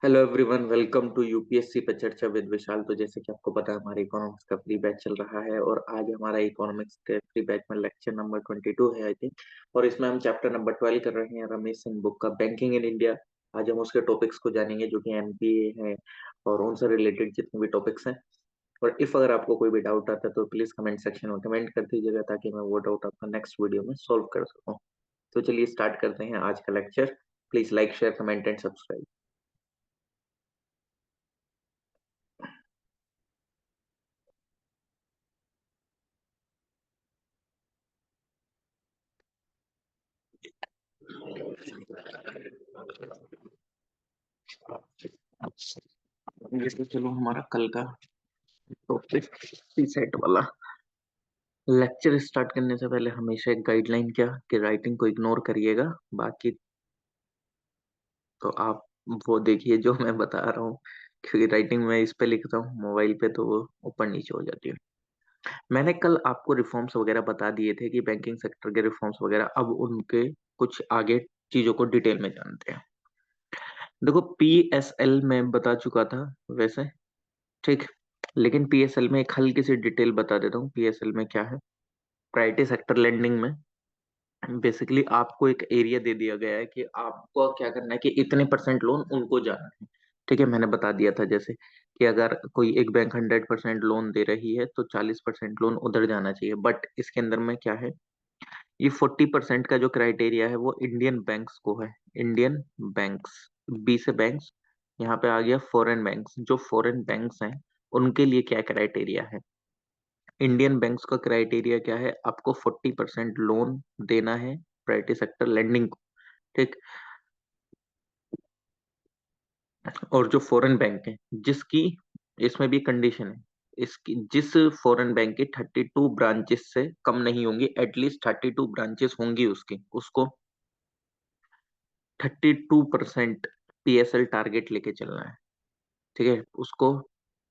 Hello everyone, welcome to UPSC पे चर्चा with विशाल। तो जैसे कि आपको पता है, हमारे इकोनॉमिक्स का फ्री बैच चल रहा है और आज हमारा इकोनॉमिक्स के फ्री बैच में लेक्चर नंबर 22 है आई थिंक। और इसमें हम चैप्टर नंबर 12 कर रहे हैं रमेश सिंह बुक का बैंकिंग इन इंडिया। आज हम उसके टॉपिक्स को जानेंगे जो कि एनपीए है और उनसे रिलेटेड जितने भी टॉपिक्स हैं। और इफ अगर आपको कोई भी डाउट आता है तो प्लीज कमेंट सेक्शन में कमेंट कर दीजिएगा ताकि मैं वो डाउट आपका नेक्स्ट वीडियो में सॉल्व कर सकूँ। तो चलिए स्टार्ट करते हैं आज का lecture. Please like, share, comment and subscribe. ये तो चलो हमारा कल का टॉपिक सेट वाला। लेक्चर स्टार्ट करने से पहले हमेशा एक गाइडलाइन क्या कि राइटिंग को इग्नोर करिएगा। बाकी तो आप वो देखिए जो मैं बता रहा हूँ, क्योंकि राइटिंग में इस पे लिखता हूँ मोबाइल पे तो वो ऊपर नीचे हो जाती है। मैंने कल आपको रिफॉर्म्स वगैरह बता दिए थे कि बैंकिंग सेक्टर के रिफॉर्म्स वगैरह, अब उनके कुछ आगे चीजों को डिटेल में जानते हैं। देखो, पीएसएल में बता चुका था वैसे, ठीक। लेकिन पीएसएल में एक हल्की सी डिटेल बता देता हूँ। पीएसएल में क्या है, प्रायोरिटी सेक्टर लेंडिंग में बेसिकली आपको एक एरिया दे दिया गया है कि आपको क्या करना है कि इतने परसेंट लोन उनको जाना है। ठीक है, मैंने बता दिया था जैसे कि अगर कोई एक बैंक 100% लोन दे रही है तो 40% लोन उधर जाना चाहिए। बट इसके अंदर में क्या है, ये 40% का जो क्राइटेरिया है वो इंडियन बैंक्स को है। इंडियन बैंक्स, बी से बैंक्स, यहाँ पे आ गया फॉरेन बैंक्स। जो फॉरेन बैंक्स हैं उनके लिए क्या क्राइटेरिया है, इंडियन बैंक्स का क्राइटेरिया क्या है, आपको 40% लोन देना है प्राइवेट सेक्टर लेंडिंग को, ठीक। और जो फॉरेन बैंक है जिसकी, इसमें भी कंडीशन है, इसकी जिस फॉरेन बैंक की 32 ब्रांचेस से कम नहीं होंगी, एटलीस्ट 32 ब्रांचेस होंगी उसकी, उसको 32% पीएसएल टारगेट लेके चलना है। ठीक है, उसको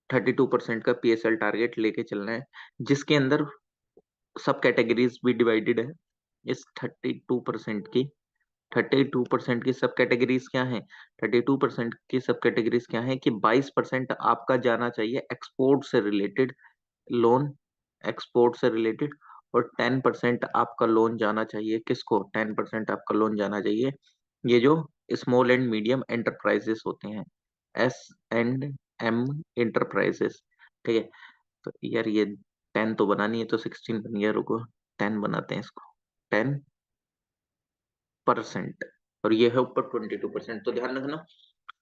32% का पीएसएल टारगेट लेके चलना है, जिसके अंदर सब कैटेगरीज भी डिवाइडेड है। इस 32% की सब कैटेगरीज क्या है, 32% की सब कैटेगरीज क्या है कि 22% आपका जाना चाहिए एक्सपोर्ट से रिलेटेड लोन, एक्सपोर्ट से रिलेटेड। और 10% आपका लोन जाना चाहिए किसको, 10% आपका लोन जाना चाहिए ये जो स्मॉल एंड मीडियम एंटरप्राइजेस होते हैं, S&M इंटरप्राइजेस। ठीक है, तो यार ये 10 तो बनानी है तो 16 बन गया, रुको 10 बनाते हैं इसको, 10%। और ये है ऊपर 22%। तो ध्यान रखना,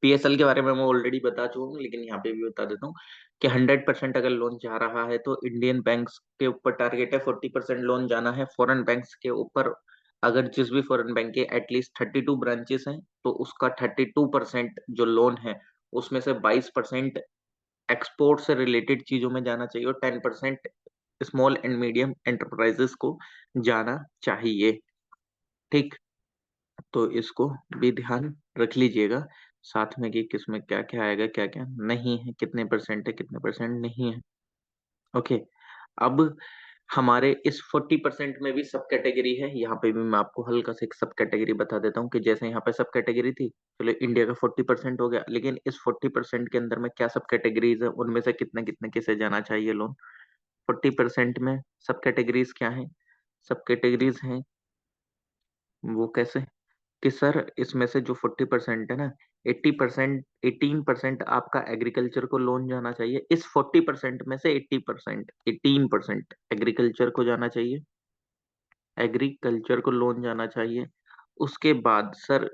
पीएसएल के बारे में मैं ऑलरेडी बता चुका हूँ लेकिन यहाँ पे भी बता देता हूँ कि 100% अगर लोन जा रहा है तो इंडियन बैंक्स के ऊपर टारगेट है 40% लोन जाना है। फॉरेन बैंक्स के ऊपर अगर जिस भी फॉरेन बैंक के एटलीस्ट 32 ब्रांचेस हैं तो उसका 32% जो लोन है उसमें से 22% एक्सपोर्ट से रिलेटेड चीजों में जाना चाहिए और 10% स्मॉल एंड मीडियम एंटरप्राइजेस को जाना चाहिए, ठीक। तो इसको भी ध्यान रख लीजिएगा साथ में कि किसमें क्या क्या आएगा, क्या क्या नहीं है, कितने परसेंट है कितने परसेंट नहीं है। ओके, अब हमारे इस 40% में भी सब कैटेगरी है। यहाँ पे भी मैं आपको हल्का सा एक सब कैटेगरी बता देता हूँ कि जैसे यहाँ पे सब कैटेगरी थी, चलो इंडिया का 40% हो गया, लेकिन इस 40% के अंदर में क्या सब कैटेगरीज है, उनमें से कितने कितने किसे जाना चाहिए लोन। 40% में सब कैटेगरीज क्या है, सब कैटेगरीज हैं वो कैसे कि सर इसमें से जो 40% है ना, 80%, 18% आपका एग्रीकल्चर को लोन जाना चाहिए। इस 40% में से 80%, 18% एग्रीकल्चर को जाना चाहिए, एग्रीकल्चर को लोन जाना चाहिए। उसके बाद सर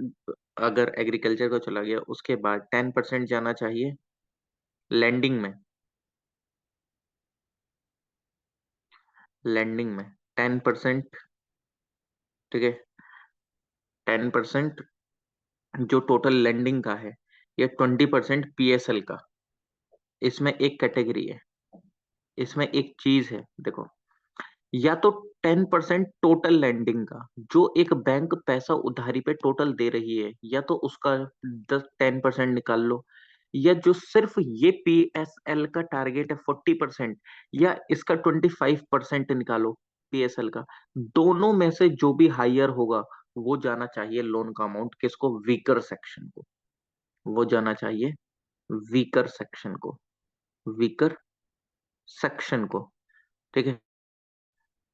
अगर एग्रीकल्चर को चला गया उसके बाद 10% जाना चाहिए लैंडिंग में, लैंडिंग में 10%। ठीक है, 10% जो टोटल लैंडिंग का है, ये 20% पीएसएल का। इसमें एक कैटेगरी है, इसमें एक चीज है देखो, या तो 10% टोटल लैंडिंग का, जो एक बैंक पैसा उधारी पे टोटल दे रही है, या तो उसका 10% निकाल लो, या जो सिर्फ ये पीएसएल का टारगेट है 40%, या इसका 25% निकालो पीएसएल का। दोनों में से जो भी हायर होगा वो जाना चाहिए लोन का अमाउंट किसको, वीकर सेक्शन को। वो जाना चाहिए वीकर सेक्शन को, वीकर सेक्शन को। ठीक है,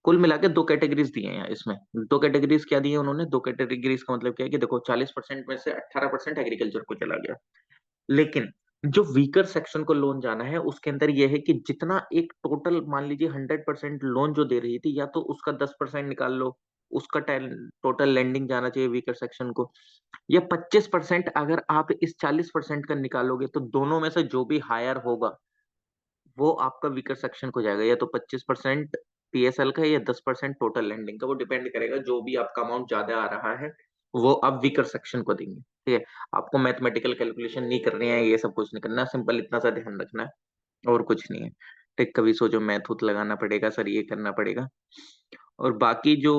कुल मिला के दो कैटेगरीज दिए हैं इसमें। दो कैटेगरीज क्या दी है उन्होंने, दो कैटेगरीज का मतलब क्या है कि देखो 40% में से 18% एग्रीकल्चर को चला गया, लेकिन जो वीकर सेक्शन को लोन जाना है उसके अंदर यह है कि जितना एक टोटल मान लीजिए 100% लोन जो दे रही थी, या तो उसका 10% निकाल लो, उसका टोटल लेंडिंग जाना चाहिए वीकर सेक्शन को, या 25%। अगर आप इस 40% का निकालोगे तो दोनों में से जो भी हायर होगा वो आपका वीकर सेक्शन को जाएगा, या तो 25% पीएसएल का या 10% टोटल लैंडिंग का, वो डिपेंड करेगा। जो भी आपका अमाउंट ज्यादा आ रहा है वो आप वीकर सेक्शन को देंगे। ठीक है, आपको मैथमेटिकल कैलकुलेशन नहीं करनी है, ये सब कुछ नहीं करना, सिंपल इतना सा ध्यान रखना है और कुछ नहीं है। ठीक, कभी सोचो मैथ उथ लगाना पड़ेगा सर, ये करना पड़ेगा। और बाकी जो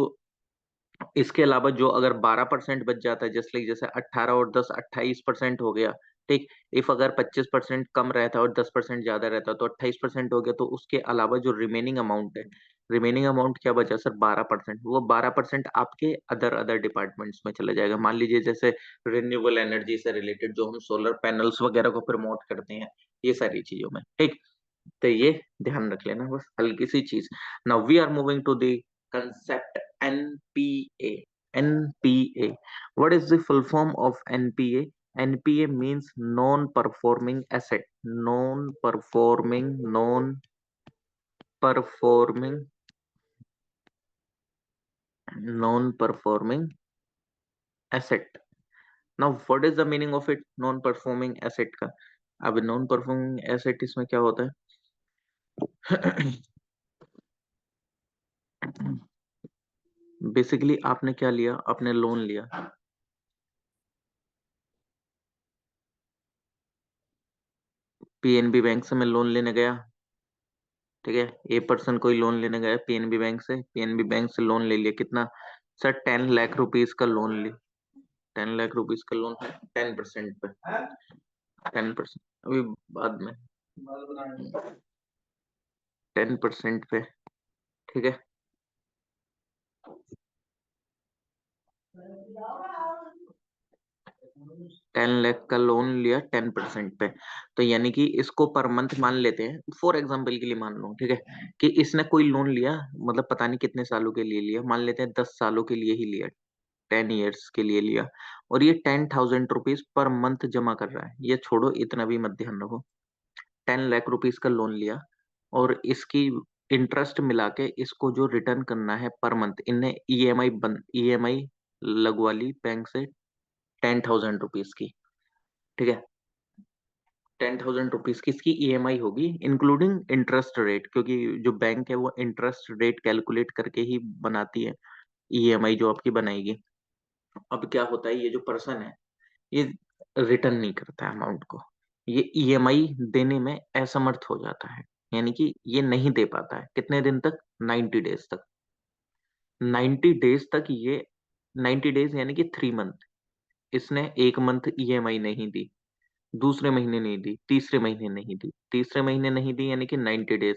इसके अलावा जो अगर 12% बच जाता है, जैसे 18 और 10 28% हो गया। ठीक, इफ अगर 25% कम रहता और 10% ज्यादा रहता तो 28% हो गया, तो उसके अलावा जो रिमेनिंग अमाउंट है, रिमेनिंग अमाउंट क्या बचा सर, 12%। वो 12% आपके अदर अदर डिपार्टमेंट्स में चला जाएगा। मान लीजिए जैसे रिन्यूएबल एनर्जी से रिलेटेड जो हम सोलर पैनल्स वगैरह को प्रमोट करते हैं, ये सारी चीजों में। ठीक, तो ये ध्यान रख लेना, बस हल्की सी चीज। Now we are moving to the concept NPA. NPA, what is the full form of NPA? NPA means non performing asset, non performing non performing asset. Now what is the meaning of it, non performing asset का? अब non performing asset इसमें क्या होता है? Basically आपने क्या लिया, आपने लोन लिया, पीएनबी बैंक से मैं लोन लेने गया। ठीक है, ए पर्सन कोई लोन लेने गया पीएनबी बैंक से, पीएनबी बैंक से लोन ले लिया, कितना सर, 10 लाख रुपीज का लोन लिया। 10 लाख रुपीज का लोन है 10% पे, 10%, अभी बाद में 10% पे। ठीक है, 10 लाख का लोन लिया 10% पे, तो यानी कि इसको पर मंथ मान लेते हैं, फॉर एग्जाम्पल के लिए मान लो। ठीक है, कि इसने कोई लोन लिया, मतलब पता नहीं कितने सालों के लिए लिया, मान लेते हैं 10 सालों के लिए ही लिया, 10 ईयर्स के लिए लिया, और ये 10,000 रुपीज पर मंथ जमा कर रहा है। ये छोड़ो, इतना भी मत ध्यान रखो। 10 लाख रुपीज का लोन लिया और इसकी इंटरेस्ट मिला के इसको जो रिटर्न करना है पर मंथ, इनने ईएमआई लगवा ली बैंक से 10,000 रुपीज की। ठीक है, 10,000 रुपीज की इसकी ईएमआई होगी, इंक्लूडिंग इंटरेस्ट रेट, क्योंकि जो बैंक है वो इंटरेस्ट रेट कैलकुलेट करके ही बनाती है ईएमआई जो आपकी बनाएगी। अब क्या होता है, ये जो पर्सन है ये रिटर्न नहीं करता है अमाउंट को, ये ईएमआई देने में असमर्थ हो जाता है, यानी कि ये नहीं दे पाता है। कितने दिन तक, 90 डेज तक। 90 डेज तक ये, 90 डेज यानी कि 3 मंथ, इसने एक मंथ ईएमआई नहीं दी, दूसरे महीने नहीं दी, तीसरे महीने नहीं दी, तीसरे महीने नहीं दी, यानी कि 90 डेज।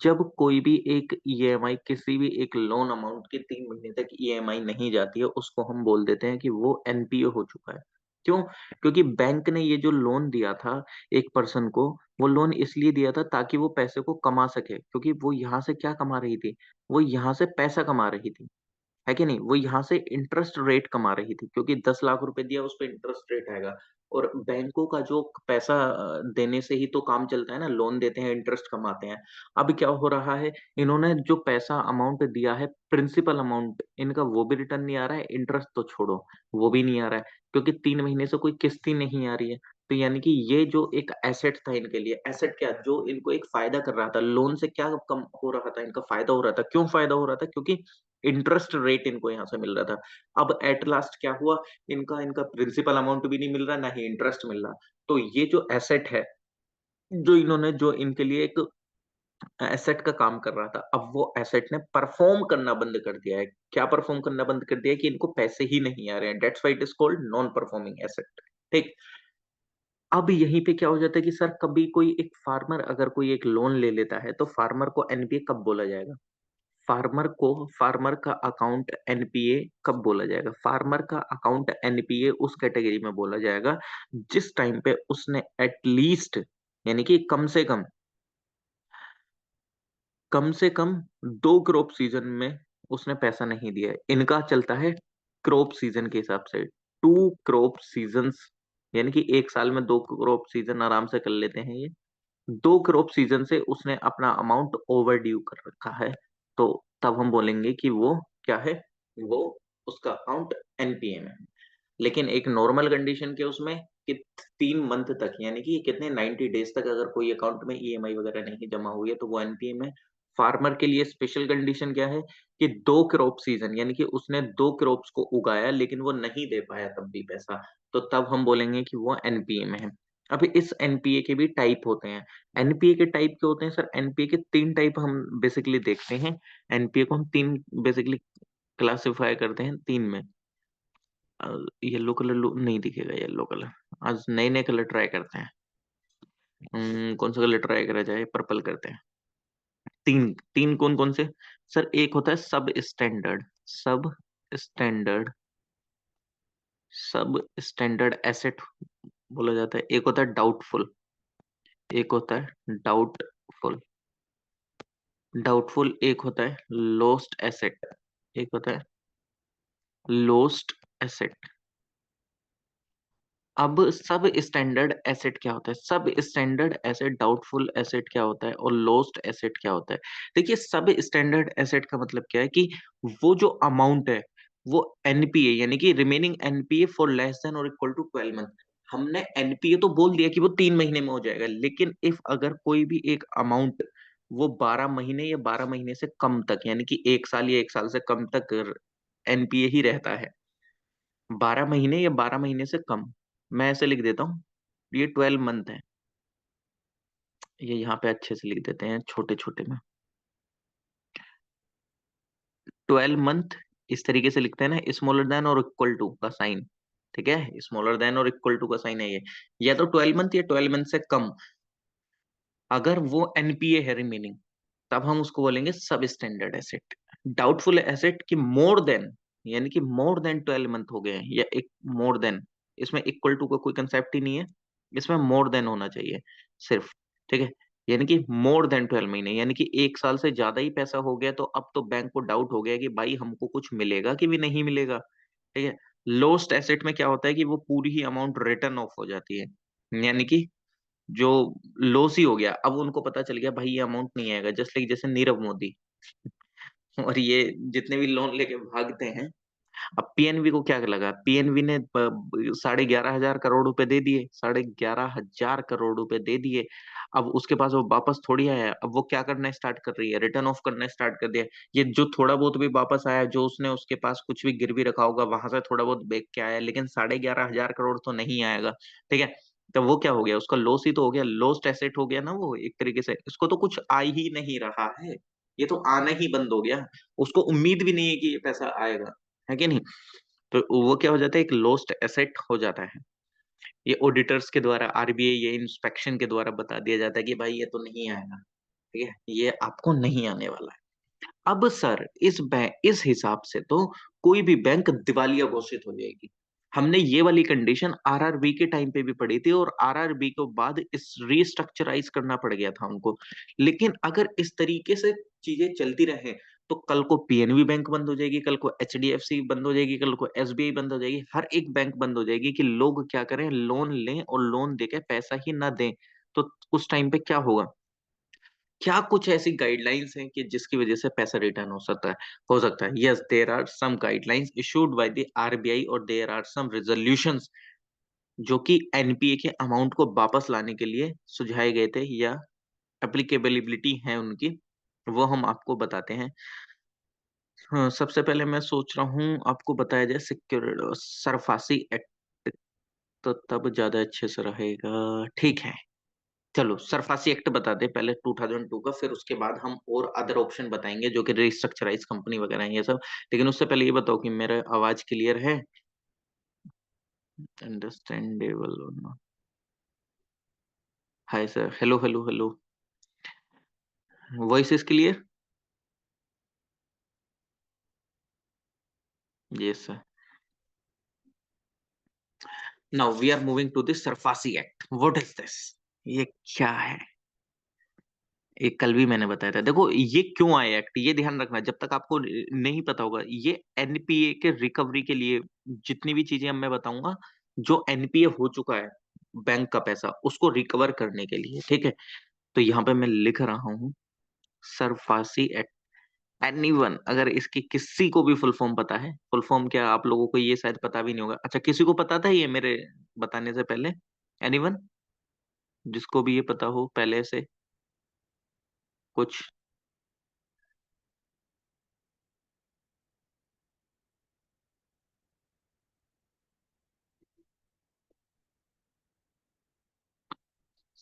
जब कोई भी एक ईएमआई, किसी भी एक लोन अमाउंट की 3 महीने तक ईएमआई नहीं जाती है, उसको हम बोल देते हैं कि वो एनपीए हो चुका है। क्यों? क्योंकि बैंक ने ये जो लोन दिया था एक पर्सन को, वो लोन इसलिए दिया था ताकि वो पैसे को कमा सके, क्योंकि वो यहाँ से क्या कमा रही थी, वो यहाँ से पैसा कमा रही थी, है कि नहीं? वो यहाँ से इंटरेस्ट रेट कमा रही थी, क्योंकि 10 लाख रुपए दिया, उस पर इंटरेस्ट रेट आएगा। और बैंकों का जो पैसा देने से ही तो काम चलता है ना, लोन देते हैं, इंटरेस्ट कमाते हैं। अब क्या हो रहा है, इन्होंने जो पैसा अमाउंट दिया है, प्रिंसिपल अमाउंट इनका, वो भी रिटर्न नहीं आ रहा है, इंटरेस्ट तो छोड़ो, वो भी नहीं आ रहा है, क्योंकि 3 महीने से कोई किस्त ही नहीं आ रही है। तो यानी कि ये जो एक एसेट था इनके लिए, एसेट क्या, जो इनको एक फायदा कर रहा था लोन से, क्या कम हो रहा था, इनका फायदा हो रहा था। क्यों फायदा हो रहा था? क्योंकि इंटरेस्ट रेट इनको यहाँ से मिल रहा था। अब एट लास्ट क्या हुआ, इनका इनका प्रिंसिपल अमाउंट भी नहीं मिल रहा, ना ही इंटरेस्ट मिल रहा। तो ये जो एसेट है, जो इन्होंने, जो इनके लिए एक एसेट का काम कर रहा था, अब वो एसेट ने परफॉर्म करना बंद कर दिया है। क्या परफॉर्म करना बंद कर दिया है? कि इनको पैसे ही नहीं आ रहे हैं, that's why it is called non performing asset. ठीक, अब यहीं पे क्या हो जाता है कि सर, कभी कोई एक फार्मर अगर कोई एक लोन ले लेता है, तो फार्मर को एनपीए कब बोला जाएगा? फार्मर का अकाउंट एनपीए कब बोला जाएगा? फार्मर का अकाउंट एनपीए उस कैटेगरी में बोला जाएगा जिस टाइम पे उसने एटलीस्ट, यानी कि कम से कम 2 क्रॉप सीजन में उसने पैसा नहीं दिया है। इनका चलता है क्रॉप सीजन के हिसाब से, 2 क्रॉप सीजन्स, यानी कि एक साल में 2 क्रॉप सीजन आराम से कर लेते हैं ये। 2 क्रॉप सीजन से उसने अपना अमाउंट ओवर ड्यू कर रखा है, तो तब हम बोलेंगे कि वो क्या है, वो उसका अकाउंट एनपीए में है। लेकिन एक नॉर्मल कंडीशन के उसमें कि 3 मंथ तक, यानी कि कितने 90 डेज तक अगर कोई अकाउंट में ईएमआई वगैरह नहीं जमा हुई है तो वो एनपीए में। फार्मर के लिए स्पेशल कंडीशन क्या है कि 2 क्रॉप सीजन, यानी कि उसने 2 क्रॉप्स को उगाया लेकिन वो नहीं दे पाया तब भी पैसा, तो तब हम बोलेंगे कि वो एनपीए में है। अब इस एनपीए के भी टाइप होते हैं। एनपीए के टाइप के होते हैं सर, एनपीए के 3 टाइप हम बेसिकली देखते हैं। एनपीए को हम 3 बेसिकली क्लासिफाई करते हैं, 3 में। येलो कलर नहीं दिखेगा, येलो कलर। आज नए नए कलर ट्राई करते हैं। कौन सा कलर ट्राई करा जाए? पर्पल करते हैं। तीन तीन कौन कौन से? सर एक होता है सब स्टैंडर्ड सब स्टैंडर्ड एसेट बोला जाता है। एक होता है डाउटफुल, एक होता है डाउटफुल एक होता है लॉस्ट एसेट, एक होता है लॉस्ट एसेट। अब सब स्टैंडर्ड एसेट क्या होता है, सब स्टैंडर्ड एसेट, डाउटफुल एसेट क्या होता है और लॉस्ट एसेट क्या होता है? देखिए, सब स्टैंडर्ड एसेट का मतलब क्या है कि वो जो अमाउंट है वो एनपीए, यानी कि remaining NPA for less than और इक्वल टू 12 मंथ। हमने एनपीए तो बोल दिया कि वो 3 महीने में हो जाएगा, लेकिन इफ अगर कोई भी एक अमाउंट वो 12 महीने या 12 महीने से कम तक, यानी कि 1 साल या 1 साल से कम तक एनपीए ही रहता है, 12 महीने या 12 महीने से कम, मैं ऐसे लिख देता हूँ, ये 12 मंथ है। ये यहाँ पे अच्छे से लिख देते हैं छोटे छोटे में, 12 मंथ। इस तरीके से लिखते हैं ना, स्मॉलर देन और इक्वल टू का साइन। ठीक है, स्मॉलर देन और इक्वल टू का साइन है ये। या तो 12 मंथ या 12 मंथ से कम, अगर वो एनपीए है रिमेनिंग, तब हम उसको बोलेंगे सब स्टैंडर्ड एसेट। डाउटफुल एसेट की मोर देन, यानी कि मोर देन 12 मंथ हो गए हैं, या एक मोर देन, इसमें इक्वल टू का कोई कंसेप्ट ही नहीं है, इसमें मोर देन होना चाहिए सिर्फ। ठीक है, यानी कि मोर देन 12 महीने, यानी कि 1 साल से ज्यादा ही पैसा हो गया, तो अब तो बैंक को डाउट हो गया कि भाई हमको कुछ मिलेगा कि भी नहीं मिलेगा। ठीक है, लोस्ट एसेट में क्या होता है कि वो पूरी ही अमाउंट रिटर्न ऑफ हो जाती है, यानी कि जो लॉस ही हो गया, अब उनको पता चल गया भाई ये अमाउंट नहीं आएगा, जस्ट लाइक जैसे नीरव मोदी और ये जितने भी लोन लेके भागते हैं। अब पीएनबी को क्या लगा, पीएनबी ने 11,500 करोड़ रुपए दे दिए, 11,500 करोड़ रुपए दे दिए। अब उसके पास वो वापस थोड़ी आया, अब वो क्या करना स्टार्ट कर रही है, रिटर्न ऑफ करना स्टार्ट कर दिया। ये जो थोड़ा बहुत भी वापस आया, जो उसने उसके पास कुछ भी गिरवी रखा होगा वहां से थोड़ा बहुत बेच के आया, लेकिन 11,500 करोड़ तो नहीं आएगा। ठीक है, तो वो क्या हो गया, उसका लॉस ही तो हो गया, लॉस्ट एसेट हो गया ना वो एक तरीके से, इसको तो कुछ आ ही नहीं रहा है, ये तो आना ही बंद हो गया। उसको उम्मीद भी नहीं है कि ये पैसा आएगा, है कि नहीं? तो वो क्या हो जाता है, एक लॉस्ट एसेट हो जाता है। ये ऑडिटर्स के द्वारा, आरबीआई ये इंस्पेक्शन के द्वारा बता दिया जाता है कि भाई ये तो नहीं आएगा, ठीक है, ये आपको नहीं आने वाला है। अब सर इस हिसाब से तो कोई भी बैंक दिवालिया घोषित हो जाएगी। हमने ये वाली कंडीशन आरआरबी के टाइम पे भी पढ़ी थी, और आरआरबी के बाद इस रीस्ट्रक्चराइज करना पड़ गया था उनको। लेकिन अगर इस तरीके से चीजें चलती रहे तो कल को पीएनबी बैंक बंद हो जाएगी, कल को एचडीएफसी बंद हो जाएगी, कल को एसबीआई बंद हो जाएगी, हर एक बैंक बंद हो जाएगी कि लोग क्या करें, लोन लें और लोन देके पैसा ही ना दें। तो उस टाइम पे क्या होगा? क्या कुछ ऐसी गाइडलाइंस हैं कि जिसकी वजह से पैसा रिटर्न हो सकता है? Yes, there are some guidelines issued by the RBI, और देयर आर सम रेजोल्यूशंस जो कि एनपीए के अमाउंट को वापस लाने के लिए सुझाए गए थे, या एप्लीकेबिलिटी है उनकी, वो हम आपको बताते हैं। हाँ, सबसे पहले मैं सोच रहा हूँ आपको बताया जाए सिक्योर सरफासी एक्ट, तो तब ज्यादा अच्छे से रहेगा। ठीक है, चलो सरफासी एक्ट बता दे पहले 2002 का, फिर उसके बाद हम और अदर ऑप्शन बताएंगे जो कि रिस्ट्रक्चराइज कंपनी वगैरह हैं ये सब। लेकिन उससे पहले ये बताओ कि मेरा आवाज क्लियर है, understandable? Hi sir, hello hello hello, voice is clear? Yes sir. Now we are moving to this SARFAESI act, what is this? ये क्या है? एक कल भी मैंने बताया था। देखो ये क्यों आया एक्ट, ये ध्यान रखना, जब तक आपको नहीं पता होगा। ये एनपीए के रिकवरी के लिए, जितनी भी चीजें अब मैं बताऊंगा, जो एनपीए हो चुका है बैंक का पैसा, उसको रिकवर करने के लिए, ठीक है। तो यहाँ पे मैं लिख रहा हूँ सरफासी एक्ट। एनीवन, अगर इसकी किसी को भी फुल फॉर्म पता है, फुल फॉर्म क्या, आप लोगों को ये शायद पता भी नहीं होगा। अच्छा, किसी को पता था ये मेरे बताने से पहले? एनीवन, जिसको भी ये पता हो पहले से कुछ?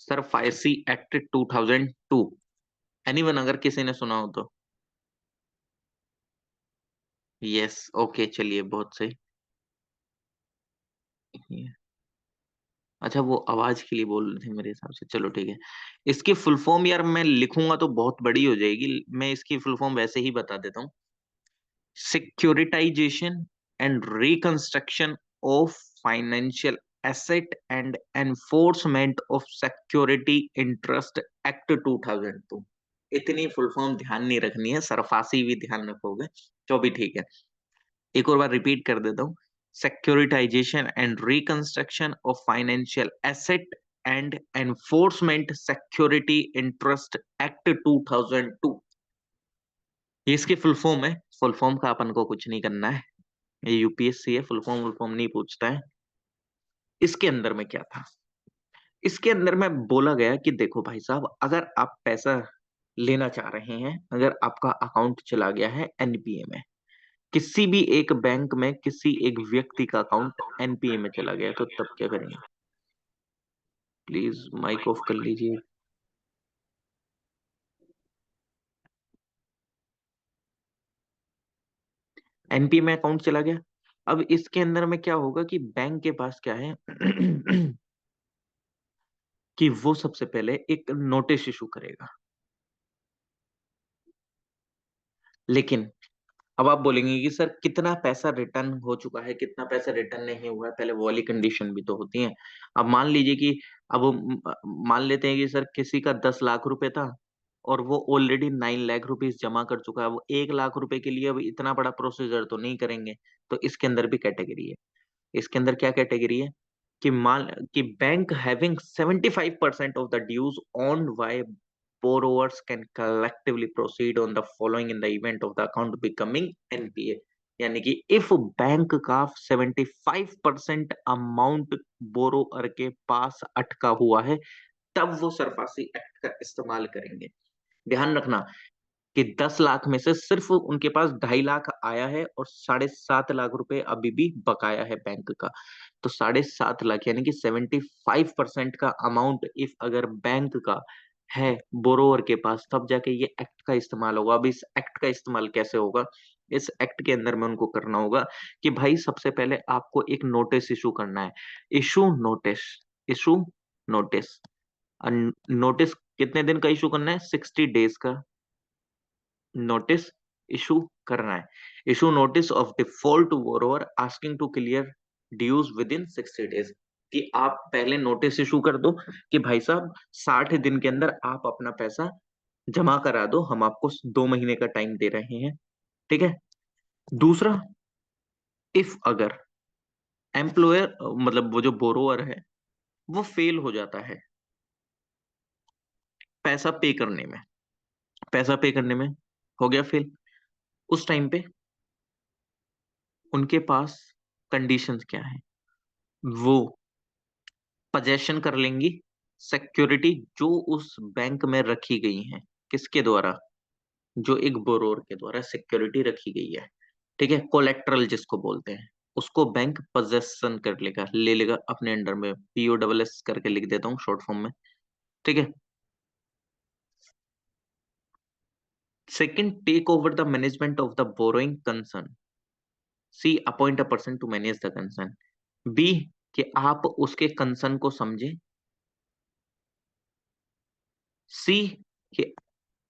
SARFAESI act 2002। एनीवन, अगर किसी ने सुना हो तो? यस, ओके, चलिए, बहुत सही। अच्छा, वो आवाज के लिए बोल रहे थे मेरे हिसाब से, चलो ठीक है। इसकी फुल फॉर्म यार मैं लिखूंगा तो बहुत बड़ी हो जाएगी, मैं इसकी फुल फॉर्म वैसे ही बता देता हूँ। Securitisation and reconstruction of financial asset and enforcement of security interest act 2002। इतनी फुल फॉर्म ध्यान नहीं रखनी है, सरफासी भी ध्यान रखोगे तो भी ठीक है। एक और बार रिपीट कर देता हूँ। Securitisation and reconstruction of financial asset and enforcement security interest act 2002, ये इसकी फुल फॉर्म है। फुल फॉर्म का अपन को कुछ नहीं करना है, ये यूपीएससी है, फुल फॉर्म नहीं पूछता है। इसके अंदर में क्या था? इसके अंदर में बोला गया कि देखो भाई साहब, अगर आप पैसा लेना चाह रहे हैं, अगर आपका अकाउंट चला गया है एनपीए में, किसी भी एक बैंक में किसी एक व्यक्ति का अकाउंट एनपीए में चला गया, तो तब क्या करेंगे? प्लीज माइक ऑफ कर लीजिए। एनपीए में अकाउंट चला गया। अब इसके अंदर में क्या होगा कि बैंक के पास क्या है कि वो सबसे पहले एक नोटिस इशू करेगा। लेकिन अब आप बोलेंगे कि सर कितना पैसा रिटर्न हो चुका है, कितना पैसा रिटर्न नहीं हुआ है, पहले वो वाली कंडीशन भी तो होती है। अब मान लीजिए कि अब मान लेते हैं कि सर किसी का 10 लाख रुपए था और वो ऑलरेडी 9 लाख रुपीज जमा कर चुका है, वो 1 लाख रुपए के लिए अब इतना बड़ा प्रोसीजर तो नहीं करेंगे। तो इसके अंदर भी कैटेगरी है। इसके अंदर क्या कैटेगरी है कि मान कि bank having 75% of the dues owned by borrowers can collectively proceed on the following in the event of the account becoming NPA। यानी कि इफ बैंक का 75% अमाउंट बोरोअर के पास अटका हुआ है, तब वो सरफासी एक्ट का इस्तेमाल करेंगे। ध्यान रखना कि 10 लाख में से सिर्फ उनके पास 2.5 लाख आया है और 7.5 लाख रुपए अभी भी बकाया है बैंक का। तो 7.5 लाख यानी कि 75% का अमाउंट इफ अगर बैंक का है बोरोवर के पास, तब जाके ये एक्ट का इस्तेमाल होगा। अब इस एक्ट का इस्तेमाल कैसे होगा? इस एक्ट के अंदर में उनको करना होगा कि भाई सबसे पहले आपको एक नोटिस इशू करना है। Issue notice, issue notice. Notice कितने दिन का इशू करना है? 60 डेज का नोटिस इशू करना है। Issue notice of default to borrower asking to clear dues within 60 days, कि आप पहले नोटिस इशू कर दो कि भाई साहब 60 दिन के अंदर आप अपना पैसा जमा करा दो, हम आपको 2 महीने का टाइम दे रहे हैं, ठीक है। दूसरा, इफ अगर एम्प्लॉयर मतलब वो जो बोरोवर है वो फेल हो जाता है पैसा पे करने में, पैसा पे करने में हो गया फेल, उस टाइम पे उनके पास कंडीशंस क्या है? वो पजेशन कर लेंगी सिक्योरिटी जो उस बैंक में रखी गई है। किसके द्वारा? जो एक बोरोर के द्वारा सिक्योरिटी रखी गई है, ठीक है, कोलेट्रल जिसको बोलते हैं, उसको बैंक पजेशन कर लेगा, ले लेगा अपने अंडर में। पीओ डबल एस करके लिख देता हूँ शॉर्ट फॉर्म में, ठीक है। Second, take over the management of the borrowing concern. C, appoint a person to manage the concern. B, कि आप उसके कंसर्न को समझे। सी, कि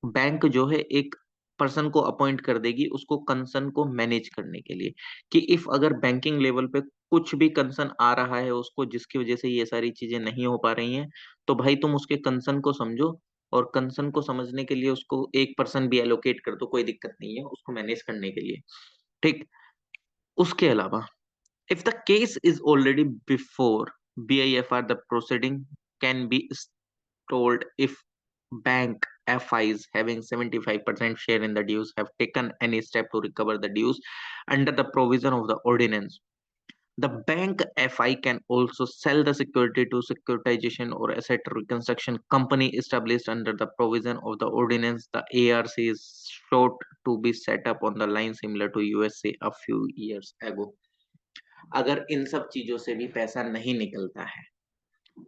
बैंक जो है एक पर्सन को अपॉइंट कर देगी उसको कंसर्न को मैनेज करने के लिए, कि इफ अगर बैंकिंग लेवल पे कुछ भी कंसर्न आ रहा है उसको जिसकी वजह से ये सारी चीजें नहीं हो पा रही हैं, तो भाई तुम उसके कंसर्न को समझो और कंसर्न को समझने के लिए उसको एक पर्सन भी एलोकेट कर दो, कोई दिक्कत नहीं है उसको मैनेज करने के लिए। ठीक। उसके अलावा if the case is already before BIFR, the proceeding can be told if bank FIs having 75% share in the dues have taken any step to recover the dues under the provision of the ordinance. The bank FI can also sell the security to securitization or asset reconstruction company established under the provision of the ordinance. The ARC is short to be set up on the line similar to USA a few years ago. अगर इन सब चीजों से भी पैसा नहीं निकलता है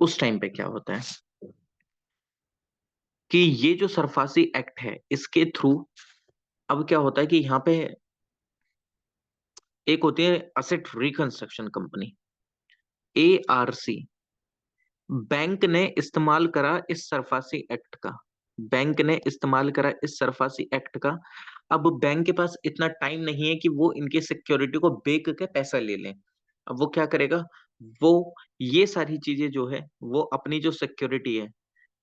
उस टाइम पे क्या होता है कि ये जो सरफासी एक्ट है इसके थ्रू अब क्या होता है कि यहाँ पे एक होती है asset reconstruction company, ARC। Bank ने इस्तेमाल करा इस सरफासी एक्ट का, बैंक ने इस्तेमाल करा इस सरफासी एक्ट का। अब बैंक के पास इतना टाइम नहीं है कि वो इनकी सिक्योरिटी को बेच के पैसा ले लें। अब वो क्या करेगा, वो ये सारी चीजें जो है वो अपनी जो सिक्योरिटी है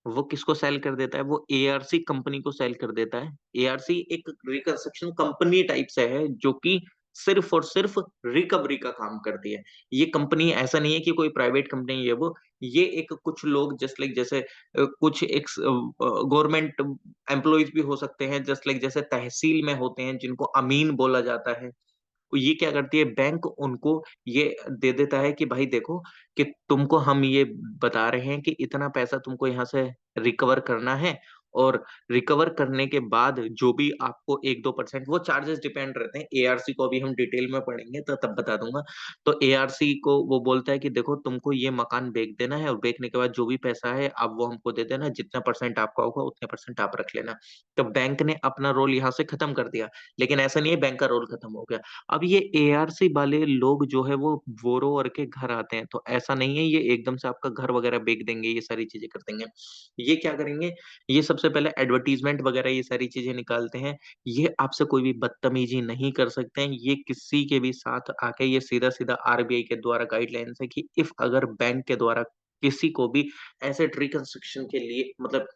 वो किसको सेल कर देता है, वो ARC कंपनी को सेल कर देता है। ARC एक रिकंस्ट्रक्शन कंपनी टाइप से है जो कि सिर्फ और सिर्फ रिकवरी का काम करती है। ये कंपनी ऐसा नहीं है कि कोई प्राइवेट कंपनी है वो, ये एक कुछ लोग जस्ट लाइक जैसे कुछ एक गवर्नमेंट एम्प्लॉयज भी हो सकते हैं, जस्ट लाइक जैसे तहसील में होते हैं जिनको अमीन बोला जाता है। ये क्या करती है, बैंक उनको ये दे देता है कि भाई देखो कि तुमको हम ये बता रहे हैं कि इतना पैसा तुमको यहाँ से रिकवर करना है, और रिकवर करने के बाद जो भी आपको 1-2% वो चार्जेस डिपेंड रहते हैं। ARC को अभी हम डिटेल में पढ़ेंगे तो तब बता दूंगा। तो ARC को वो बोलता है कि देखो तुमको ये मकान बेच देना है और बेचने के बाद जो भी पैसा है आप वो हमको दे देना, जितना परसेंट आपका होगा उतने परसेंट आप रख लेना। तो बैंक ने अपना रोल यहाँ से खत्म कर दिया, लेकिन ऐसा नहीं है बैंक का रोल खत्म हो गया। अब ये ARC वाले लोग जो है वो बोरोवर के घर आते हैं, तो ऐसा नहीं है ये एकदम से आपका घर वगैरह बेच देंगे, ये सारी चीजें कर देंगे। ये क्या करेंगे, ये सबसे पहले एडवर्टीजमेंट वगैरह ये सारी चीजें निकालते हैं। ये आपसे कोई भी बदतमीजी नहीं कर सकते हैं, ये किसी के भी साथ आके ये सीधा सीधा RBI के द्वारा गाइडलाइंस है कि इफ अगर बैंक के द्वारा किसी को भी एसेट रिकंस्ट्रक्शन के लिए मतलब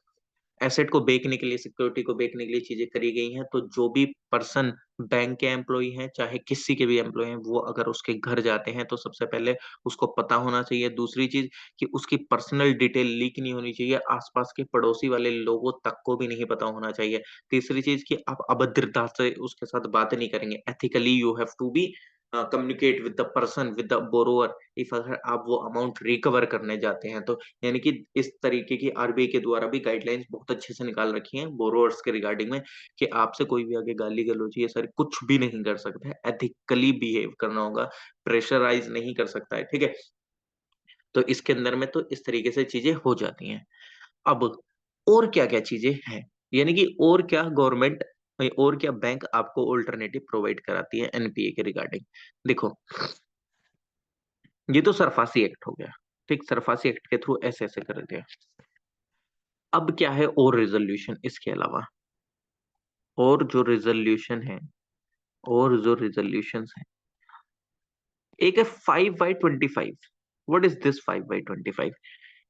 एसेट को बेचने के लिए, सिक्योरिटी को बेचने के लिए चीजें करी गई हैं, तो जो भी पर्सन बैंक के एम्प्लॉय हैं चाहे किसी के भी एम्प्लॉय हैं, वो अगर उसके घर जाते हैं तो सबसे पहले उसको पता होना चाहिए। दूसरी चीज कि उसकी पर्सनल डिटेल लीक नहीं होनी चाहिए, आसपास के पड़ोसी वाले लोगों तक को भी नहीं पता होना चाहिए। तीसरी चीज कि आप अभद्रता से उसके साथ बात नहीं करेंगे, ethically you have to be communicate with the person with the borrower if अगर आप वो अमाउंट रिकवर करने जाते हैं तो। यानी कि इस तरीके की RBI के द्वारा भी गाइडलाइंस बहुत अच्छे से निकाल रखी हैं बोरोवर्स के रिगार्डिंग में, कि आपसे कोई भी आगे गाली गलौज ये सारी कुछ भी नहीं कर सकता है, एथिकली बिहेव करना होगा, प्रेशराइज नहीं कर सकता है। ठीक है, तो इसके अंदर में तो इस तरीके से चीजें हो जाती हैं। अब और क्या क्या चीजें हैं, यानी कि और क्या गवर्नमेंट और क्या बैंक आपको ऑल्टरनेटिव प्रोवाइड कराती है NPA के रिगार्डिंग। देखो, ये तो सरफासी एक्ट हो गया। ठीक, सरफासी एक्ट के थ्रू ऐसे ऐसे कर दिया। अब क्या है और रिजोल्यूशन इसके अलावा, और जो रिजोल्यूशन है, और जो रिजोल्यूशंस है, एक है 5/25। What is this 5/25?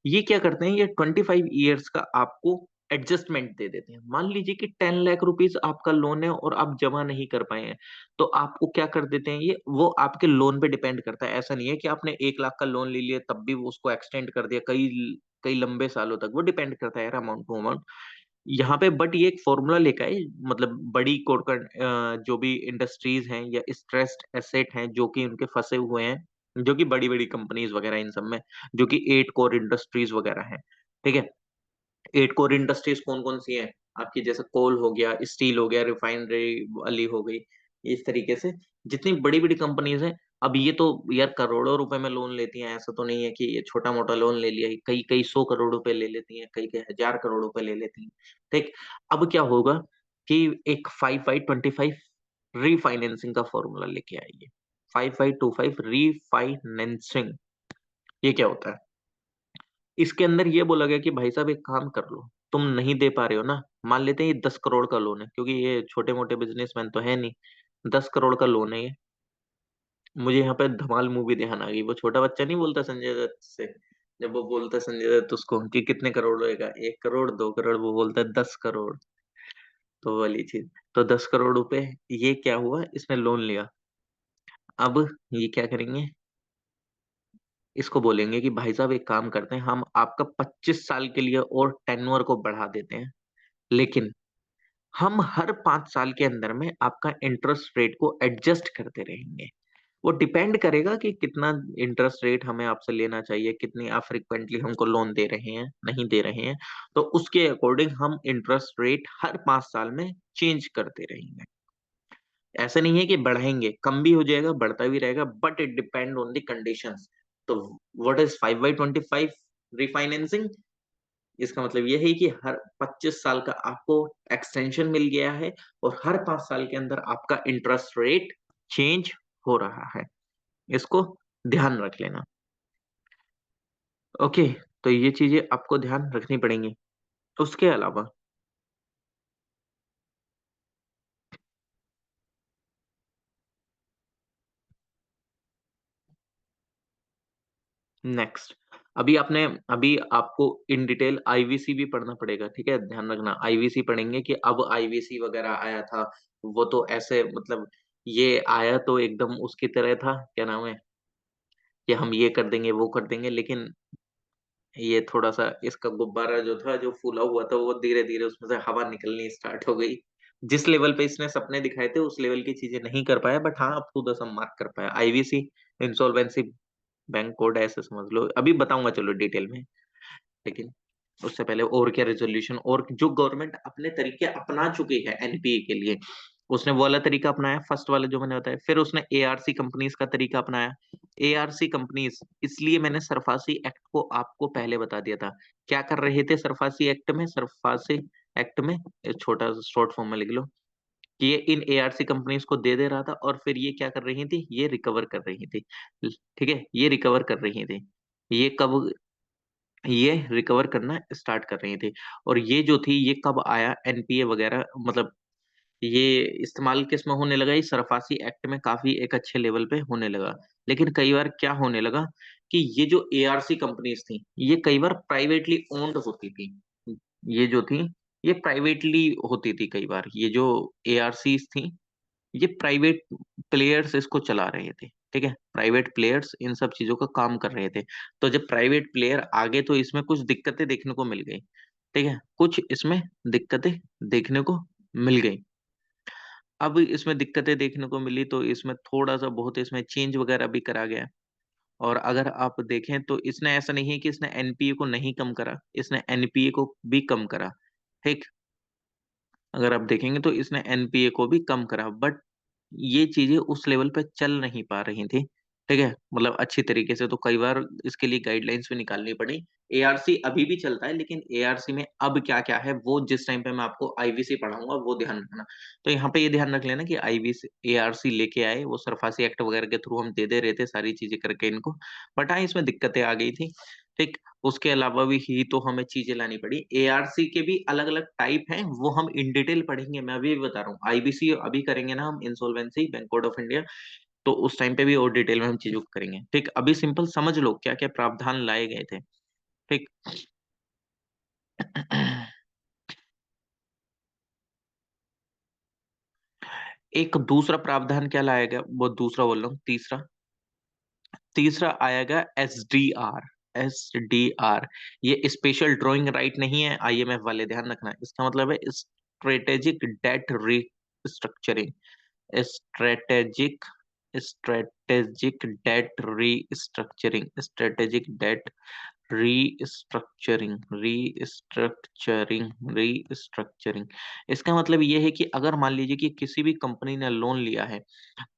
ये क्या करते हैं, ये 25 ईयर्स का आपको एडजस्टमेंट दे देते हैं। मान लीजिए कि 10 लाख रुपीज आपका लोन है और आप जमा नहीं कर पाए हैं, तो आपको क्या कर देते हैं, ये वो आपके लोन पे डिपेंड करता है। ऐसा नहीं है कि आपने 1 लाख का लोन ले लिया तब भी वो उसको एक्सटेंड कर दिया कई कई लंबे सालों तक, वो डिपेंड करता है यार अमाउंट टू अमाउंट। यहाँ पे बट ये एक फॉर्मूला लेकर है, मतलब बड़ी जो भी इंडस्ट्रीज हैं या स्ट्रेस्ड एसेट हैं जो कि उनके फंसे हुए हैं, जो कि बड़ी बड़ी कंपनीज वगैरह इन सब में, जो कि 8 कोर इंडस्ट्रीज वगैरह हैं। ठीक है, 8 कोर इंडस्ट्रीज कौन कौन सी हैं आपकी, जैसे कोल हो गया, स्टील हो गया, रिफाइनरी वाली हो गई, इस तरीके से जितनी बड़ी बड़ी कंपनीज हैं। अब ये तो यार करोड़ों रुपए में लोन लेती हैं, ऐसा तो नहीं है कि ये छोटा मोटा लोन ले लिया, कई कई 100 करोड़ रुपए ले लेती हैं, कई कई 1000 करोड़ रुपए ले लेती हैं। ठीक, अब क्या होगा कि एक 5/25 रीफाइनेंसिंग का फॉर्मूला लेके आइए। 5/25 रीफाइनेंसिंग, ये क्या होता है, इसके अंदर ये बोला गया कि भाई साहब एक काम कर लो, तुम नहीं दे पा रहे हो ना, मान लेते हैं ये 10 करोड़ का लोन है, क्योंकि ये छोटे मोटे बिजनेसमैन तो है नहीं, 10 करोड़ का लोन है ये। मुझे यहाँ पे धमाल मूवी ध्यान आ गई, वो छोटा बच्चा नहीं बोलता संजय दत्त से, जब वो बोलता है संजय दत्त उसको कि कितने करोड़ होएगा, 1 करोड़, 2 करोड़, वो बोलता है 10 करोड़। तो वो वाली चीज। तो 10 करोड़ रुपए, ये क्या हुआ, इसने लोन लिया। अब ये क्या करेंगे, इसको बोलेंगे कि भाई साहब एक काम करते हैं, हम आपका 25 साल के लिए और टेन्योर को बढ़ा देते हैं, लेकिन हम हर 5 साल के अंदर में आपका इंटरेस्ट रेट को एडजस्ट करते रहेंगे। वो डिपेंड करेगा कि कितना इंटरेस्ट रेट हमें आपसे लेना चाहिए, कितनी आप फ्रिक्वेंटली हमको लोन दे रहे हैं, नहीं दे रहे हैं, तो उसके अकॉर्डिंग हम इंटरेस्ट रेट हर 5 साल में चेंज करते रहेंगे। ऐसा नहीं है कि बढ़ाएंगे, कम भी हो जाएगा, बढ़ता भी रहेगा, but it depend on the conditions. तो व्हाट इज 5/25 रिफाइनेंसिंग? इसका मतलब यह है कि हर 25 साल का आपको एक्सटेंशन मिल गया है, और हर 5 साल के अंदर आपका इंटरेस्ट रेट चेंज हो रहा है। इसको ध्यान रख लेना। ओके, तो ये चीजें आपको ध्यान रखनी पड़ेंगी। उसके अलावा नेक्स्ट, अभी आपको इन डिटेल आईवीसी भी पढ़ना पड़ेगा, ठीक है, ध्यान रखना, आईवीसी पढ़ेंगे कि अब आईवीसी वगैरह आया था, वो तो ऐसे मतलब ये आया तो एकदम उसकी तरह था, क्या नाम है, कि हम ये कर देंगे वो कर देंगे, लेकिन ये थोड़ा सा इसका गुब्बारा जो था, जो फूला हुआ था, वो धीरे धीरे उसमें से हवा निकलनी स्टार्ट हो गई। जिस लेवल पे इसने सपने दिखाए थे उस लेवल की चीजें नहीं कर पाया, बट हाँ up to the some mark कर पाया। आईवीसी, इंसॉल्वेंसी बैंक कोड, ऐसे समझ लो, अभी बताऊंगा चलो डिटेल में, लेकिन उससे पहले और क्या रेजोल्यूशन, और जो गवर्नमेंट अपने तरीके अपना चुकी है एनपीए के लिए, उसने वो वाला तरीका अपनाया, फर्स्ट वाला जो मैंने बताया, फिर उसने एआरसी कंपनीज का तरीका अपनाया। एआरसी कंपनीज, इसलिए मैंने सरफासी एक्ट को आपको पहले बता दिया था। क्या कर रहे थे सरफासी एक्ट में, सरफासी एक्ट में छोटा शॉर्ट फॉर्म में लिख लो कि ये इन एआरसी कंपनीज को दे दे रहा था, और फिर ये क्या कर रही थी, ये रिकवर कर रही थी, ठीक है, ये रिकवर कर रही थी। ये कब, ये रिकवर करना स्टार्ट कर रही थी। और ये जो थी, ये कब आया एनपीए वगैरह, मतलब ये इस्तेमाल किस में होने लगा, ये सरफासी एक्ट में काफी एक अच्छे लेवल पे होने लगा। लेकिन कई बार क्या होने लगा कि ये जो एआरसी कंपनीज थी, ये कई बार प्राइवेटली ओन्ड होती थी, ये जो थी, ये प्राइवेटली होती थी कई बार, ये जो एआरसीज थी, ये प्राइवेट प्लेयर्स इसको चला रहे थे, ठीक है, प्राइवेट प्लेयर्स इन सब चीजों का काम कर रहे थे। तो जब प्राइवेट प्लेयर आगे, तो इसमें कुछ दिक्कतें देखने को मिल गई, ठीक है, कुछ इसमें दिक्कतें देखने को मिल गई। अब इसमें दिक्कतें देखने को मिली, तो इसमें थोड़ा सा बहुत इसमें चेंज वगैरह भी करा गया। और अगर आप देखें तो इसने, ऐसा नहीं है कि इसने एनपीए को नहीं कम करा, इसने एनपीए को भी कम करा, ठीक। अगर आप देखेंगे तो इसने एनपीए को भी कम करा, बट ये चीजें उस लेवल पे चल नहीं पा रही थी, ठीक है, मतलब अच्छी तरीके से, तो कई बार इसके लिए गाइडलाइंस भी निकालनी पड़ी। एआरसी अभी भी चलता है, लेकिन एआरसी में अब क्या क्या है, वो जिस टाइम पे मैं आपको आईवीसी पढ़ाऊंगा वो ध्यान रखना। तो यहाँ पे ये ध्यान रख लेना कि आईवीसी एआरसी लेके आए, वो सरफासी एक्ट वगैरह के थ्रू हम दे दे रहे थे सारी चीजें करके इनको, बट हाँ इसमें दिक्कतें आ गई थी, ठीक। उसके अलावा भी ही तो हमें चीजें लानी पड़ी। एआरसी के भी अलग अलग टाइप हैं, वो हम इन डिटेल पढ़ेंगे, मैं अभी भी बता रहा हूँ। आईबीसी अभी करेंगे ना हम, insolvency bank code of India, तो उस टाइम पे भी और डिटेल में हम चीजों को करेंगे, ठीक। अभी सिंपल समझ लो क्या क्या प्रावधान लाए गए थे, ठीक। एक दूसरा प्रावधान क्या लाया गया, वो दूसरा बोल रहा हूँ, तीसरा, तीसरा आएगा एसडीआर। एसडीआर, ये स्पेशल ड्राइंग राइट नहीं है आईएमएफ वाले, ध्यान रखना, इसका मतलब है strategic debt restructuring, strategic strategic debt restructuring, strategic debt restructuring. इसका मतलब ये है कि अगर मान लीजिए कि किसी भी कंपनी ने लोन लिया है,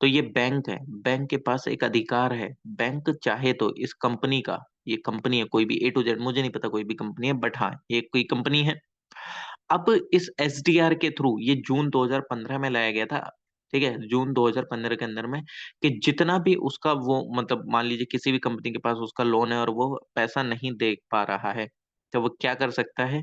तो ये बैंक है, बैंक के पास एक अधिकार है, बैंक चाहे तो इस कंपनी का, ये कंपनी है कोई भी, ए टू जेड, मुझे नहीं पता कोई भी कंपनी है, बट हाँ ये कोई कंपनी है। अब इस एसडीआर के थ्रू, ये जून 2015 में लाया गया था, ठीक है, जून 2015 के अंदर में, कि जितना भी उसका वो, मतलब मान लीजिए किसी भी कंपनी के पास उसका लोन है और वो पैसा नहीं दे पा रहा है, तो वो क्या कर सकता है,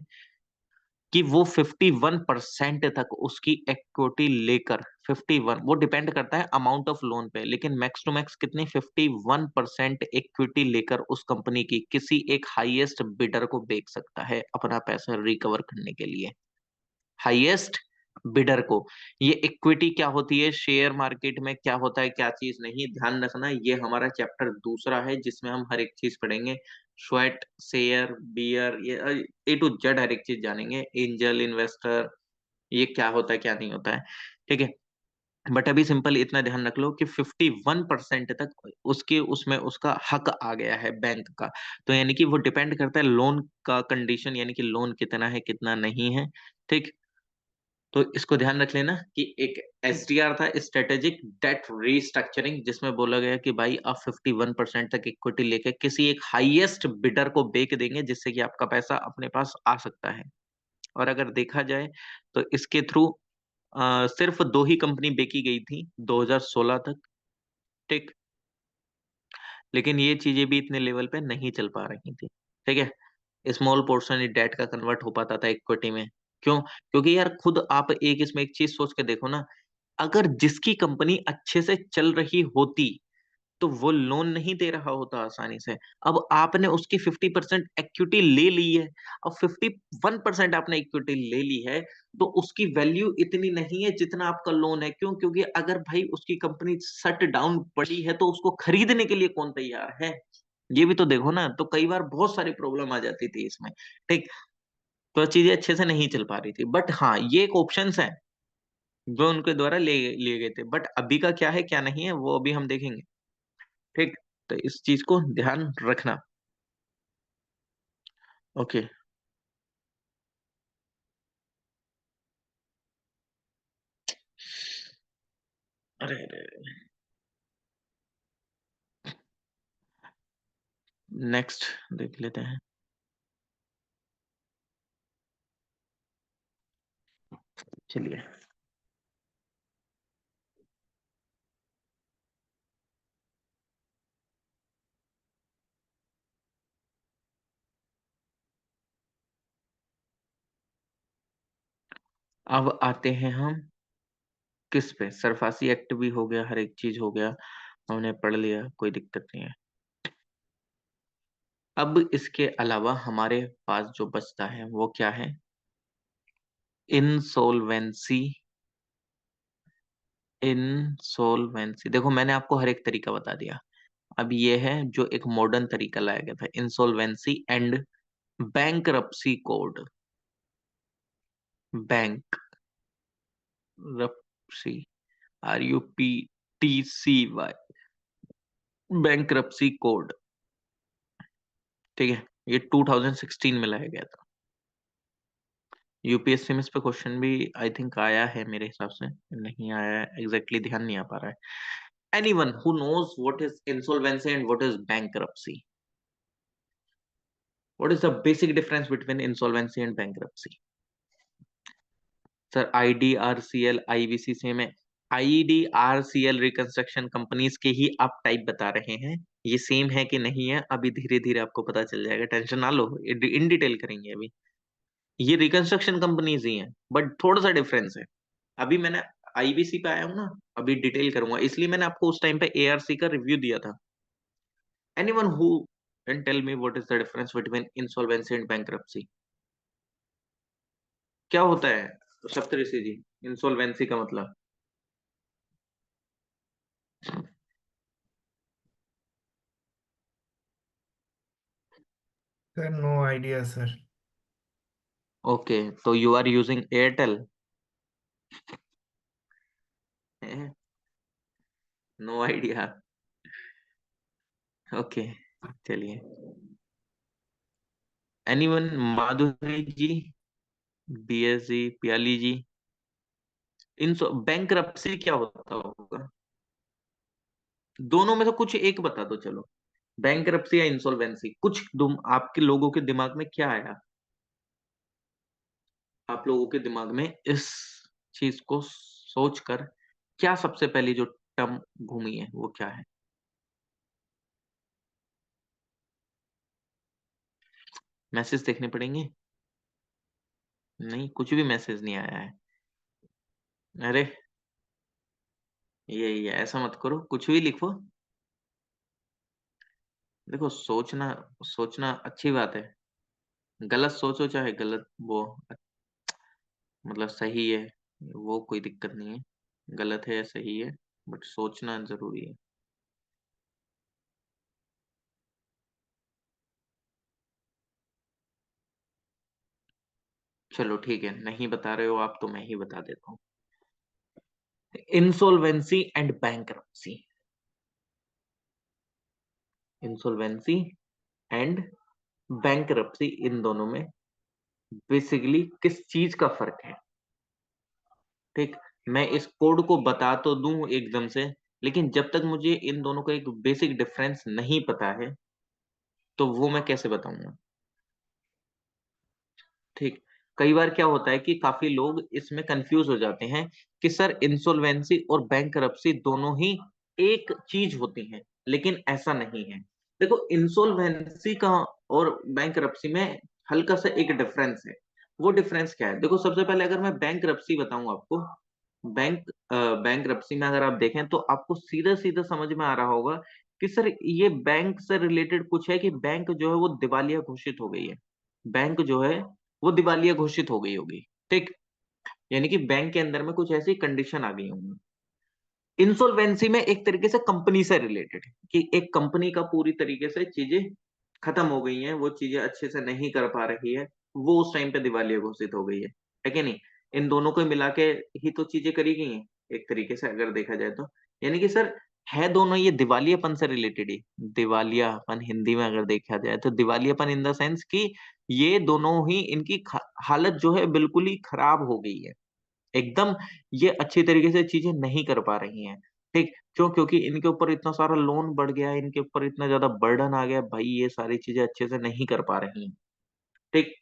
कि वो 51% तक उसकी इक्विटी लेकर, 51, वो डिपेंड करता है अमाउंट ऑफ लोन पे, लेकिन मैक्स टू मैक्स कितनी, 51% इक्विटी लेकर उस कंपनी की किसी एक हाईएस्ट बिडर को बेच सकता है अपना पैसा रिकवर करने के लिए। हाईएस्ट बिडर को। ये इक्विटी क्या होती है, शेयर मार्केट में क्या होता है, क्या चीज नहीं, ध्यान रखना। ये हमारा चैप्टर दूसरा है जिसमें हम हर एक चीज पढ़ेंगे। स्वेट, शेयर, बियर, ये ए टू जेड हर एक चीज जानेंगे। एंजल इन्वेस्टर, ये क्या होता है क्या नहीं होता है, ठीक है। बट अभी सिंपल इतना ध्यान रख लो कि 51% तक उसके उसमें उसका हक आ गया है बैंक का। तो यानी कि वो डिपेंड करता है लोन का कंडीशन, यानी कि लोन कितना है कितना नहीं है, ठीक। तो इसको ध्यान रख लेना कि एक एसडीआर था, स्ट्रेटेजिक डेट रीस्ट्रक्चरिंग, जिसमें बोला गया कि भाई आप 51% तक इक्विटी लेके किसी एक हाईएस्ट बिडर को बेच देंगे, जिससे कि आपका पैसा अपने पास आ सकता है। और अगर देखा जाए तो इसके थ्रू सिर्फ दो ही कंपनी बेची गई थी 2016 तक, ठीक। लेकिन ये चीजें भी इतने लेवल पे नहीं चल पा रही थी, ठीक है। स्मॉल पोर्शन डेट का कन्वर्ट हो पाता था इक्विटी में। क्यों? क्योंकि यार खुद आप एक इसमें एक चीज सोच के देखो ना, अगर जिसकी कंपनी अच्छे से चल रही होती तो वो लोन नहीं दे रहा होता आसानी से। अब आपने उसकी 50% इक्विटी ले ली है, अब 51% आपने इक्विटी ले ली है, तो उसकी वैल्यू इतनी नहीं है जितना आपका लोन है। क्यों? क्योंकि अगर भाई उसकी कंपनी शट डाउन पड़ी है तो उसको खरीदने के लिए कौन तैयार है? ये भी तो देखो ना। तो कई बार बहुत सारी प्रॉब्लम आ जाती थी इसमें, ठीक। तो चीजें अच्छे से नहीं चल पा रही थी, बट हाँ ये एक ऑप्शन है जो उनके द्वारा ले लिए गए थे। बट अभी का क्या है क्या नहीं है वो अभी हम देखेंगे, ठीक। तो इस चीज को ध्यान रखना। ओके। अरे अरे, नेक्स्ट देख लेते हैं। चलिए। अब आते हैं हम किस पे, सरफासी एक्ट भी हो गया, हर एक चीज हो गया, हमने पढ़ लिया, कोई दिक्कत नहीं है। अब इसके अलावा हमारे पास जो बचता है वो क्या है, इंसॉल्वेंसी। इंसॉल्वेंसी देखो मैंने आपको हर एक तरीका बता दिया। अब ये है जो एक मॉडर्न तरीका लाया गया था, insolvency and bankruptcy code. Bankruptcy, RUPTCY, bankruptcy code, ठीक है। ये 2016 में लाया गया था। यूपीएससी में इस पे क्वेश्चन भी आई थिंक आया है मेरे हिसाब से, नहीं आया है एग्जैक्टली, ध्यान नहीं आ पा रहा है। Anyone who knows what is insolvency and what is bankruptcy, what is the basic difference between insolvency and bankruptcy? Sir IDRCL IBC same है। IDRCL रिकंस्ट्रक्शन कंपनीज के ही आप टाइप बता रहे हैं, ये सेम है कि नहीं है अभी धीरे धीरे आपको पता चल जाएगा, टेंशन ना लो, इन डिटेल करेंगे अभी। ये रिकंस्ट्रक्शन कंपनीज ही हैं, बट थोड़ा सा डिफरेंस है। अभी मैंने IBC पे आया हूँ ना, अभी डिटेल करूंगा, इसलिए मैंने आपको उस टाइम पे ARC का रिव्यू दिया था। Anyone who can tell me what is the difference between insolvency and bankruptcy? क्या होता है सप्तऋषि जी, इंसॉल्वेंसी का मतलब? Sir no idea sir. Okay, तो you are using Airtel? No idea. Okay, चलिए। एनीवन, माधुरी जी, BS जी, पियाली जी, इन बैंकरप्सी क्या होता होगा? दोनों में से कुछ एक बता दो चलो, बैंकरप्सी या इंसॉल्वेंसी, कुछ तुम आपके लोगों के दिमाग में क्या आया? आप लोगों के दिमाग में इस चीज को सोचकर क्या सबसे पहली जो टर्म घूमी है वो क्या है? मैसेज देखने पड़ेंगे। नहीं, कुछ भी मैसेज नहीं आया है। अरे ये ऐसा मत करो, कुछ भी लिखो। देखो, सोचना सोचना अच्छी बात है। गलत सोचो चाहे गलत वो, मतलब सही है, वो कोई दिक्कत नहीं है। गलत है या सही है, बट सोचना जरूरी है। चलो ठीक है, नहीं बता रहे हो आप तो मैं ही बता देता हूँ। Insolvency and bankruptcy. Insolvency and bankruptcy, इन दोनों में बेसिकली किस चीज का फर्क है? ठीक। मैं इस कोड को बता तो दूं एकदम से, लेकिन जब तक मुझे इन दोनों का एक बेसिक डिफरेंस नहीं पता है, तो वो मैं कैसे बताऊंगा? ठीक। कई बार क्या होता है कि काफी लोग इसमें कंफ्यूज हो जाते हैं कि सर इंसॉल्वेंसी और बैंकरप्सी दोनों ही एक चीज होती हैं, लेकिन ऐसा नहीं है। देखो, इंसॉल्वेंसी का और बैंकरप्सी में हल्का सा एक डिफरेंस है। वो डिफरेंस क्या है? देखो, सबसे पहले अगर मैं बैंकरप्सी बताऊं आपको, बैंकरप्सी में अगर आप देखें तो आपको सीधा सीधा समझ में आ रहा होगा कि सर ये बैंक से रिलेटेड कुछ है, कि बैंक जो है वो दिवालिया घोषित हो गई है। बैंक जो है वो दिवालिया घोषित हो गई होगी। ठीक। यानी कि बैंक के अंदर में कुछ ऐसी कंडीशन आ गई होंगी। इंसॉल्वेंसी में एक तरीके से कंपनी से रिलेटेड है, कि एक कंपनी का पूरी तरीके से चीजें खत्म हो गई हैं, वो चीजें अच्छे से नहीं कर पा रही है, वो उस टाइम पे दिवालिया घोषित हो गई है कि नहीं? इन दोनों को मिला के ही तो चीजें करी गई हैं, एक तरीके से अगर देखा जाए तो। यानी कि सर, है दोनों ये दिवालियापन से रिलेटेड ही। दिवालियापन हिंदी में अगर देखा जाए तो दिवालियापन इन द सेंस कि ये दोनों ही इनकी हालत जो है बिल्कुल ही खराब हो गई है एकदम। ये अच्छी तरीके से चीजें नहीं कर पा रही हैं। ठीक। क्यों? क्योंकि इनके ऊपर इतना सारा लोन बढ़ गया है, इनके ऊपर इतना ज्यादा बर्डन आ गया भाई, ये सारी चीजें अच्छे से नहीं कर पा रही हैं। ठीक।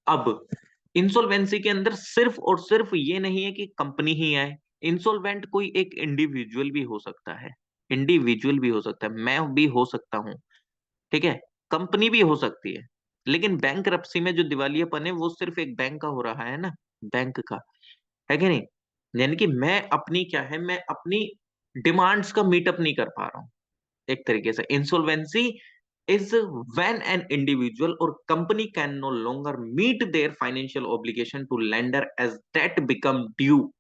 अब इंसॉल्वेंसी के अंदर सिर्फ और सिर्फ ये नहीं है कि कंपनी ही आए। इंसॉल्वेंट कोई एक इंडिविजुअल भी हो सकता है। इंडिविजुअल भी हो सकता है, मैं भी हो सकता हूँ। ठीक है। कंपनी भी हो सकती है। लेकिन बैंकरप्सी में जो दिवालियापन है वो सिर्फ एक बैंक का हो रहा है ना, बैंक का। है कि नहीं? यानी कि मैं अपनी क्या है, मैं अपनी डिमांड्स का मीटअप नहीं कर पा रहा हूं। एक तरीके से insolvency is when an individual और company can no longer meet their financial obligation to lender as debt become due.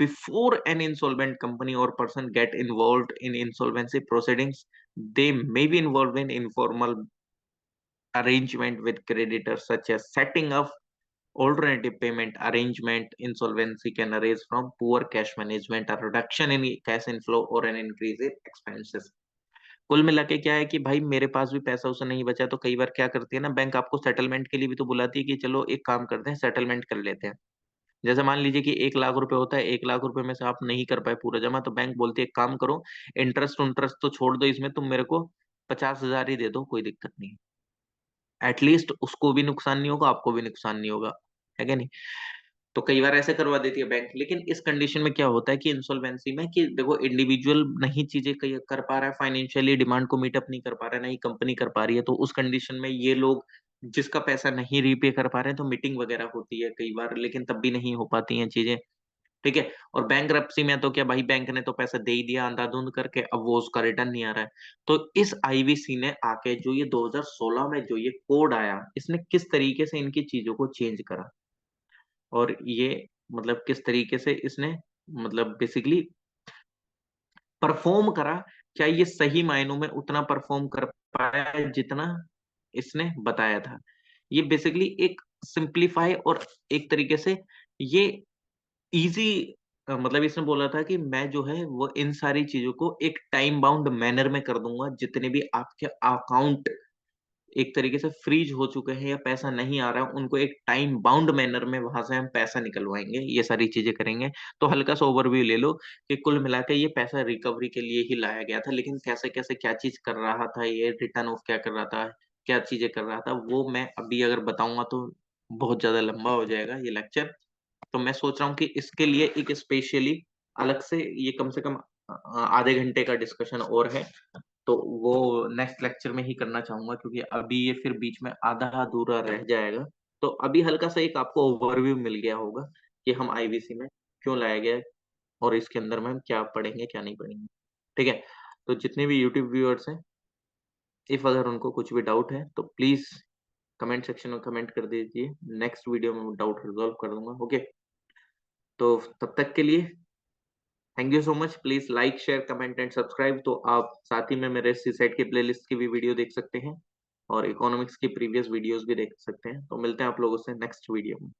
Before an insolvent company or person get involved in insolvency proceedings, they may be involved in informal arrangement with creditors, such as setting up alternative payment arrangement. Insolvency can arise from poor cash management, a reduction in cash inflow, or an increase in expenses. कुल मिला के क्या है कि भाई मेरे पास भी पैसा उसे नहीं बचा, तो कई बार क्या करती है ना बैंक, आपको सेटलमेंट के लिए भी तो बुलाती है कि चलो एक काम करते हैं, सेटलमेंट कर लेते हैं। जैसे मान लीजिए कि 1 लाख रुपए होता है, 1 लाख रुपए में से आप नहीं कर पाए पूरा जमा, तो बैंक बोलती है एक काम करो, इंटरेस्ट इंटरेस्ट तो छोड़ दो, इसमें तुम मेरे को 50,000 ही दे दो, कोई दिक्कत नहीं। एटलीस्ट उसको भी नुकसान नहीं होगा, आपको भी नुकसान नहीं होगा। है क्या नहीं? तो कई बार ऐसे करवा देती है बैंक। लेकिन इस कंडीशन में क्या होता है कि इंसॉल्वेंसी में, कि देखो इंडिविजुअल नहीं चीजें कर पा रहा है, फाइनेंशियली डिमांड को मीटअप नहीं कर पा रहा है, नहीं कंपनी कर पा रही है, तो उस कंडीशन में ये लोग जिसका पैसा नहीं रीपे कर पा रहे हैं, तो मीटिंग वगैरह होती है कई बार, लेकिन तब भी नहीं हो पाती हैं चीजें। ठीक है। और बैंकरप्सी में तो क्या भाई, बैंक ने तो पैसा दे ही दिया अंधाधुंध करके, अब वो उसका रिटर्न नहीं आ रहा है। तो इस आईवीसी ने आके जो ये 2016 में जो ये कोड आया, इसने किस तरीके से इनकी चीजों को चेंज करा, और ये मतलब किस तरीके से इसने मतलब बेसिकली परफॉर्म करा। क्या ये सही मायनों में उतना परफॉर्म कर पाया जितना इसने बताया था? ये बेसिकली एक सिंप्लीफाई और एक तरीके से ये इजी, मतलब इसने बोला था कि मैं जो है वो इन सारी चीजों को एक टाइम बाउंड मैनर में कर दूंगा, जितने भी आपके अकाउंट एक तरीके से फ्रीज हो चुके हैं या पैसा नहीं आ रहा है, उनको एक टाइम बाउंड मैनर में वहां से हम पैसा निकलवाएंगे, ये सारी चीजें करेंगे। तो हल्का सा ओवरव्यू ले लो कि कुल मिला के ये पैसा रिकवरी के लिए ही लाया गया था, लेकिन कैसे कैसे क्या चीज कर रहा था, ये रिटर्न ऑफ क्या कर रहा था, क्या चीजें कर रहा था, वो मैं अभी अगर बताऊंगा तो बहुत ज्यादा लंबा हो जाएगा ये लेक्चर। तो मैं सोच रहा हूँ कि इसके लिए एक स्पेशली अलग से ये कम से कम आधे घंटे का डिस्कशन और है, तो वो नेक्स्ट लेक्चर में ही करना चाहूंगा, क्योंकि अभी ये फिर बीच में आधा अधूरा रह जाएगा। तो अभी हल्का सा एक आपको ओवरव्यू मिल गया होगा कि हम आईबीसी में क्यों लाया गया है और इसके अंदर में हम क्या पढ़ेंगे क्या नहीं पढ़ेंगे। ठीक है, तो जितने भी यूट्यूब व्यूअर्स हैं, इफ अगर उनको कुछ भी डाउट है तो प्लीज कमेंट सेक्शन में कमेंट कर दीजिए, नेक्स्ट वीडियो में डाउट रिजॉल्व कर दूंगा। ओके, तो तब तक के लिए thank you so much. Please like share comment and subscribe. तो आप साथ ही में मेरे सीसेट के प्लेलिस्ट की भी वीडियो देख सकते हैं और इकोनॉमिक्स की प्रीवियस वीडियोस भी देख सकते हैं। तो मिलते हैं आप लोगों से नेक्स्ट वीडियो में।